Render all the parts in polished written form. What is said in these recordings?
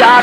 4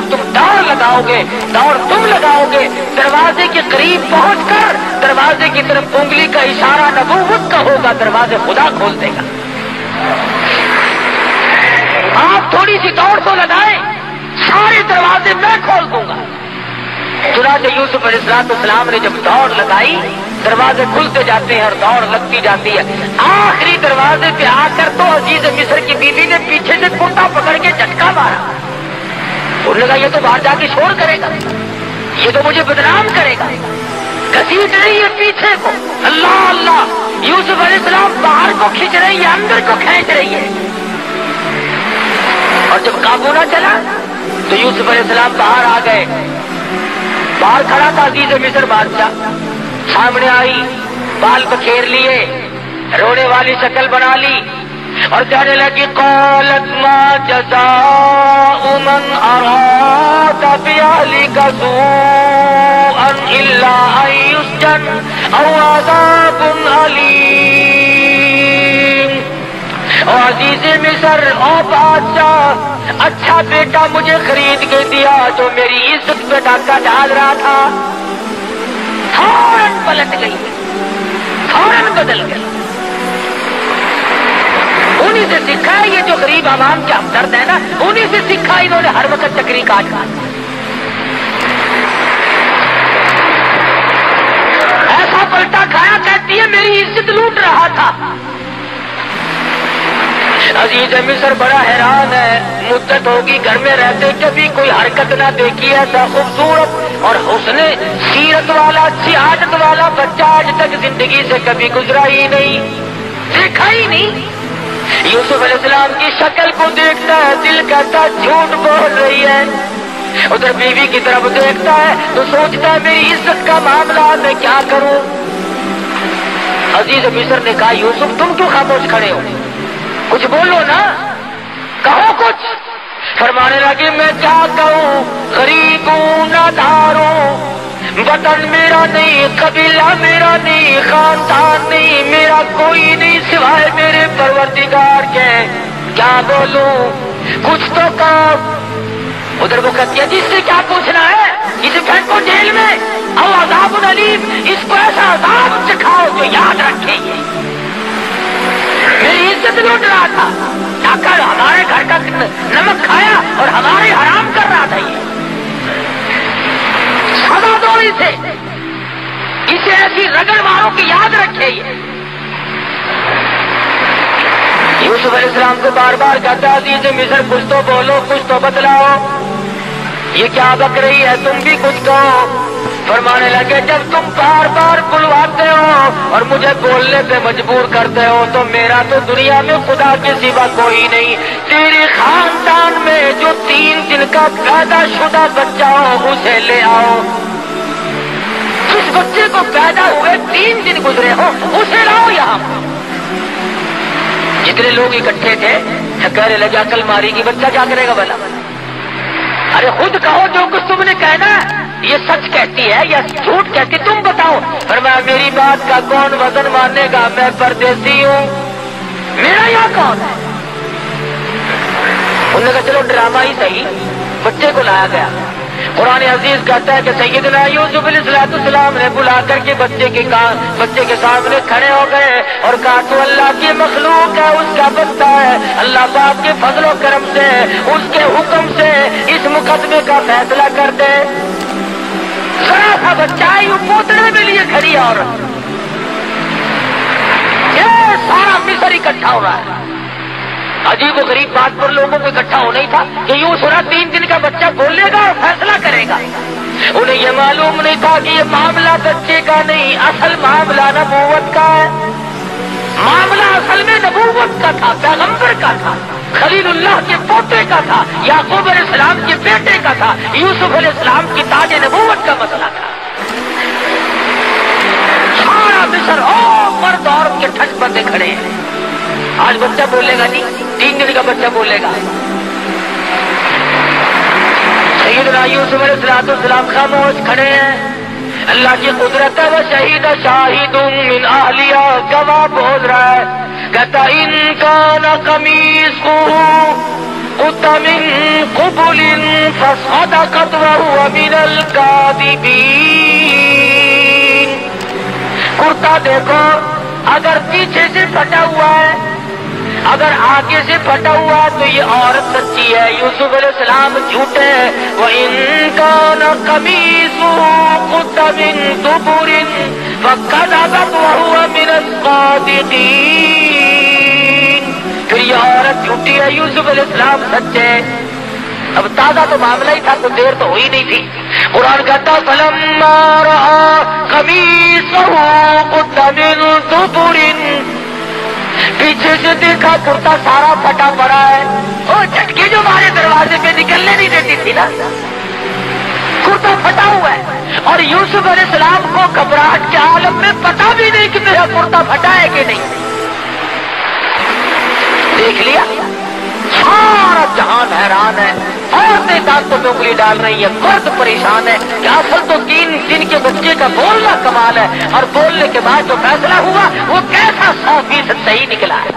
جب تم دوڑ لگاؤگے، دوڑ تم لگاؤگے، دروازے کے قریب پہنچ کر دروازے کی طرف انگلی کا اشارہ نبوت کا ہوگا، دروازے خدا کھول دے گا۔ آپ تھوڑی سی دوڑ تو لگائیں، سارے دروازے میں کھول دوں گا۔ چنانچہ یوسف علیہ السلام نے جب دوڑ لگائی، دروازے کھلتے جاتے ہیں اور دوڑ لگتی جاتی ہے۔ آخری دروازے پہ آ کر تو عزیز مصر کی بیوی نے پیچھے سے کرتا پکڑ کے جھٹکا مارا۔ انہوں نے کہا یہ تو باہر جا کے شور کرے گا، یہ تو مجھے بدنام کرے گا، گھسیٹ رہی ہے پیچھے کو۔ اللہ اللہ، یوسف علیہ السلام باہر کو کھینچ رہی ہے، اندر کو کھینچ رہی ہے، اور جب قابو نہ چلا تو یوسف علیہ السلام باہر آ گئے۔ باہر کھڑا تھا عزیز مصر بادشاہ، سامنے آئی، بال بکھیر لیے، رونے والی شکل بنا لی اور کہنے لگی قالت ما جزاء من اراد باہلک سوءا الا ان یسجن او عذاب علیم۔ او عزیز مصر، او بادشاہ، اچھا بیٹا مجھے خرید کے دیا جو میری عزت پہ ڈاکہ ڈال رہا تھا، فوراً پلٹ گئی، فوراً بدل گئی۔ انہی سے سیکھا ہے یہ جو غریب عوام کے ہمدرد ہے نا، انہی سے سیکھا انہوں نے ہر وقت چکری کاٹ کر ایسا پلٹا کھایا، کہتی ہے میری عزت لوٹ رہا تھا۔ عزیز مصر بڑا حیران ہے، مدت ہوگی گھر میں رہتے کبھی کوئی حرکت نہ دیکھی، ایسا خوبصورت اور حسن سیرت والا، اچھی عادت والا بچہ آج تک زندگی سے کبھی گزرا ہی نہیں، دیکھا ہی نہیں۔ یوسف علیہ السلام کی شکل کو دیکھتا ہے، دل کہتا جھوٹ بول رہی ہے، ادھر بیوی کی طرف دیکھتا ہے تو سوچتا ہے میری عزت کا معاملہ میں کیا کروں۔ عزیز مصر نے کہا یوسف تم کیوں خاموش کھڑے ہو، کچھ بولو نا، کہو کچھ۔ فرمانے لگے میں کیا کہوں، غریب ہوں، نادار ہوں، وطن میرا نہیں، قبیلہ میرا نہیں، خاندان نہیں، میرا کوئی نہیں سوائے میرے پروردگار کے، کیا بولوں، کچھ تو کہو۔ ادھر وہ کہتی ہے جس سے کیا پوچھنا ہے، اسے پھینکو جیل میں، او عذاب علیم، اس کو ایسا عذاب چکھاؤ جو یاد رکھے یہ میری عزت لوٹ رہا تھا، ڈاکہ ہمارے گھر کا نمک کھایا اور ہمارے حرام کر رہا تھا، یہ سزا دو اسے ایسی رگڑ مارو کہ یاد رکھے یہ۔ یوسف علیہ السلام کو بار بار کہتا عزیز مصر کچھ تو بولو، کچھ تو بتلاؤ، یہ کیا بک رہی ہے، تم بھی کچھ کہو۔ فرمانے لگے جب تم بار بار بلواتے ہو اور مجھے بولنے پہ مجبور کرتے ہو تو میرا تو دنیا میں خدا کے سوا کوئی نہیں، تیرے خاندان میں جو 3 دن کا پیدا شدہ بچہ ہو اسے لے آؤ، جس بچے کو پیدا ہوئے 3 دن گزرے ہو اسے لاؤ یہاں۔ جتنے لوگ اکٹھے تھے کہنے لگے عقل ماری کی بچہ کیا کرے گا بھلا، ارے خود کہو جو کچھ تم نے کہنا، یہ سچ کہتی ہے یا جھوٹ کہتی تم بتاؤ۔ فرمایا میری بات کا کون وزن مانے گا، میں پردیسی ہوں، میرا یہاں کون ہے۔ انہوں نے کہا چلو ڈرامہ ہی صحیح، بچے کو لایا گیا۔ قرآن عزیز کہتا ہے کہ سیدنا یوسف علیہ السلام نے بلا کر کے بچے کے سامنے کھڑے ہو گئے اور کہا تو اللہ کی مخلوق ہے، اس کا بچہ ہے، اللہ پاک کے فضل و کرم سے اس کے حکم سے اس مقدمے کا فیصلہ کر دے۔ ذرا سا بچہ یوں پوتنے کے لیے کھڑی عورت، یہ سارا مصر اکٹھا ہو رہا ہے۔ عجیب و غریب بات پر لوگوں کو اکٹھا ہونا ہی تھا کہ یوں سنا 3 دن کا بچہ بولے گا اور فیصلہ کرے گا۔ انہیں یہ معلوم نہیں تھا کہ یہ معاملہ بچے کا نہیں، اصل معاملہ نبوت کا ہے، معاملہ اصل میں نبوت کا تھا، پیغمبر کا تھا، خلیل اللہ کے پوتے کا تھا، یعقوب علیہ السلام کے بیٹے کا تھا، یوسف علیہ السلام کی تاج نبوت کا مسئلہ تھا۔ سارا مصر مرد عورت کے ٹھٹ بندے کھڑے ہیں۔ آج بچہ بولے گا نہیں، 3 دن کا بچہ بولے گا۔ سیدنا یوسف علیہ السلام خاموش کھڑے ہیں، اللہ کی قدرت ہے، وہ شہید شاہد من اہلیہ، گواہ بول رہا ہے، کہتا ان کان قمیصہ قد من قبل فصدقت وهو من الكاذبين. کرتا دیکھو اگر پیچھے سے پھٹا ہوا ہے، اگر آگے سے پھٹا ہوا ہے تو یہ عورت سچی ہے، یوسف علیہ السلام جھوٹے ہیں. وَإِن كَانَ قَمِيصُهُ قُدَّ مِن دُبُرٍ فَكَذَبَتْ وَهُوَ مِنَ الصَّادِقِينَ. پھر یہ عورت جھوٹی ہے، یوسف علیہ السلام سچے. اب تازہ تو معاملہ ہی تھا، تو دیر تو ہوئی نہیں تھی. قرآن کہتا فَلَمَّا رَأَىٰ قَمِيصَهُ قُدَّ مِن دُبُرٍ، پیچھے سے دیکھا کرتا سارا پھٹا پڑا ہے. وہ جھٹکی جو ہمارے دروازے پہ نکلنے نہیں دیتی تھی نا، کرتا پھٹا ہوا ہے. اور یوسف علیہ السلام کو گھبراہٹ کے عالم میں پتا بھی نہیں کہ میرا کرتا پھٹا ہے کہ نہیں. دیکھ لیا سارا جہان حیران ہے، عورتیں دانتوں میں انگلی ڈال رہی ہے، مرد پریشان ہے کہ اصل تو 3 دن کے بچے کا بولنا کمال ہے، اور بولنے کے بعد جو فیصلہ ہوا وہ کیسا 100% صحیح نکلا ہے.